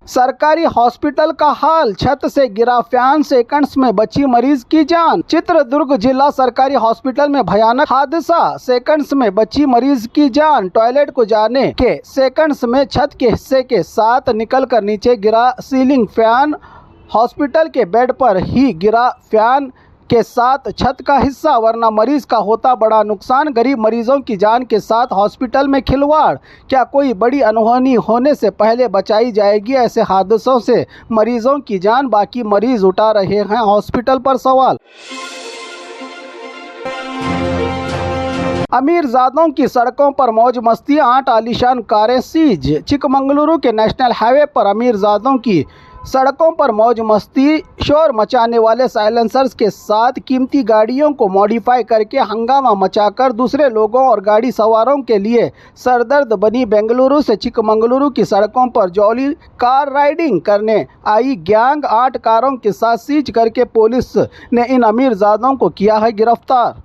सरकारी हॉस्पिटल का हाल, छत से गिरा फैन, सेकंड्स में बची मरीज की जान। चित्रदुर्ग जिला सरकारी हॉस्पिटल में भयानक हादसा, सेकंड्स में बची मरीज की जान। टॉयलेट को जाने के सेकंड्स में छत के हिस्से के साथ निकलकर नीचे गिरा सीलिंग फैन। हॉस्पिटल के बेड पर ही गिरा फैन के साथ छत का हिस्सा, वरना मरीज का होता बड़ा नुकसान। गरीब मरीजों की जान के साथ हॉस्पिटल में खिलवाड़, क्या कोई बड़ी अनहोनी होने से पहले बचाई जाएगी? ऐसे हादसों से मरीजों की जान, बाकी मरीज उठा रहे हैं हॉस्पिटल पर सवाल। अमीरजादों की सड़कों पर मौज मस्ती, 8 आलीशान कारें सीज। चिकमंगलुरु के नेशनल हाईवे पर अमीरजादों की सड़कों पर मौज मस्ती, शोर मचाने वाले साइलेंसर्स के साथ कीमती गाड़ियों को मॉडिफाई करके हंगामा मचाकर दूसरे लोगों और गाड़ी सवारों के लिए सरदर्द बनी बेंगलुरु से चिकमंगलुरु की सड़कों पर जॉली कार राइडिंग करने आई गैंग। 8 कारों के साथ सीज करके पुलिस ने इन अमीरजादों को किया है गिरफ्तार।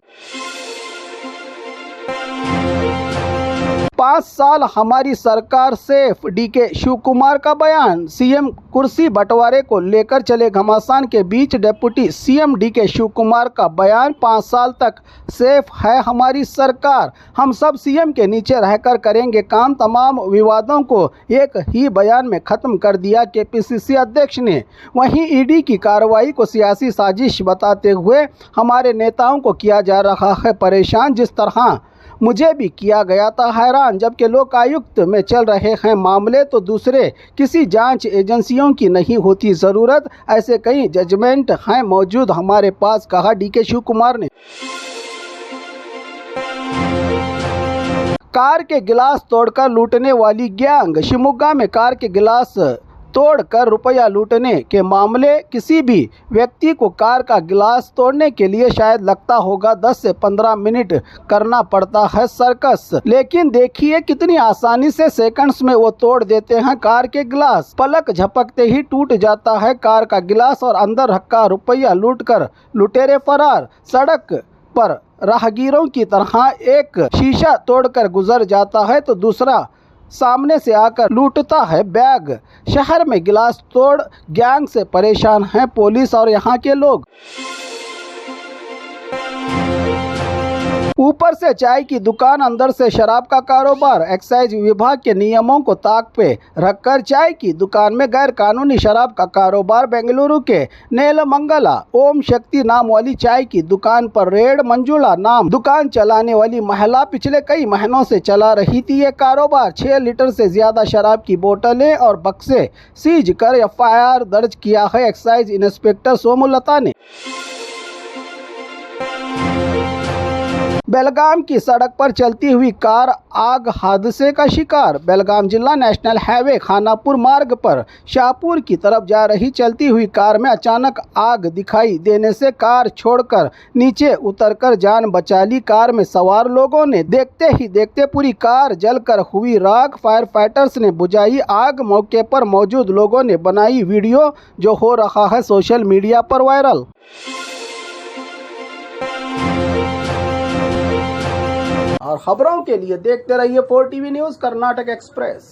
5 साल हमारी सरकार सेफ, डीके शिव कुमार का बयान। सीएम कुर्सी बंटवारे को लेकर चले घमासान के बीच डिप्टी सीएम डीके शिव कुमार का बयान। 5 साल तक सेफ है हमारी सरकार, हम सब सीएम के नीचे रहकर करेंगे काम। तमाम विवादों को एक ही बयान में खत्म कर दिया केपीसीसी अध्यक्ष ने। वहीं ईडी की कार्रवाई को सियासी साजिश बताते हुए हमारे नेताओं को किया जा रहा है परेशान, जिस तरह मुझे भी किया गया था हैरान। जबकि लोकायुक्त में चल रहे हैं मामले तो दूसरे किसी जांच एजेंसियों की नहीं होती ज़रूरत। ऐसे कई जजमेंट हैं मौजूद हमारे पास, कहा डीके शिव कुमार ने। कार के गिलास तोड़कर लूटने वाली गैंग। शिवमोगा में कार के गिलास तोड़कर रुपया लूटने के मामले। किसी भी व्यक्ति को कार का गिलास तोड़ने के लिए शायद लगता होगा 10 से 15 मिनट करना पड़ता है सर्कस, लेकिन देखिए कितनी आसानी से सेकंड्स में वो तोड़ देते हैं कार के गिलास। पलक झपकते ही टूट जाता है कार का गिलास और अंदर रखा रुपया लूटकर लुटेरे फरार। सड़क पर राहगीरों की तरह एक शीशा तोड़कर गुजर जाता है तो दूसरा सामने से आकर लूटता है बैग। शहर में गिलास तोड़ गैंग से परेशान हैं पुलिस और यहाँ के लोग। ऊपर से चाय की दुकान, अंदर से शराब का कारोबार। एक्साइज विभाग के नियमों को ताक पे रखकर चाय की दुकान में गैर कानूनी शराब का कारोबार। बेंगलुरु के नेलमंगला ओम शक्ति नाम वाली चाय की दुकान पर रेड। मंजुला नाम दुकान चलाने वाली महिला पिछले कई महीनों से चला रही थी ये कारोबार। 6 लीटर से ज्यादा शराब की बोतलें और बक्से सीज कर एफआईआर दर्ज किया है एक्साइज इंस्पेक्टर सोमलता ने। बेलगाम की सड़क पर चलती हुई कार आग हादसे का शिकार। बेलगाम जिला नेशनल हाईवे खानापुर मार्ग पर शाहपुर की तरफ जा रही चलती हुई कार में अचानक आग दिखाई देने से कार छोड़कर नीचे उतरकर जान बचा ली। कार में सवार लोगों ने देखते ही देखते पूरी कार जलकर हुई राख। फायर फाइटर्स ने बुझाई आग। मौके पर मौजूद लोगों ने बनाई वीडियो जो हो रहा है सोशल मीडिया पर वायरल। और खबरों के लिए देखते रहिए 4 टीवी न्यूज़ कर्नाटक एक्सप्रेस।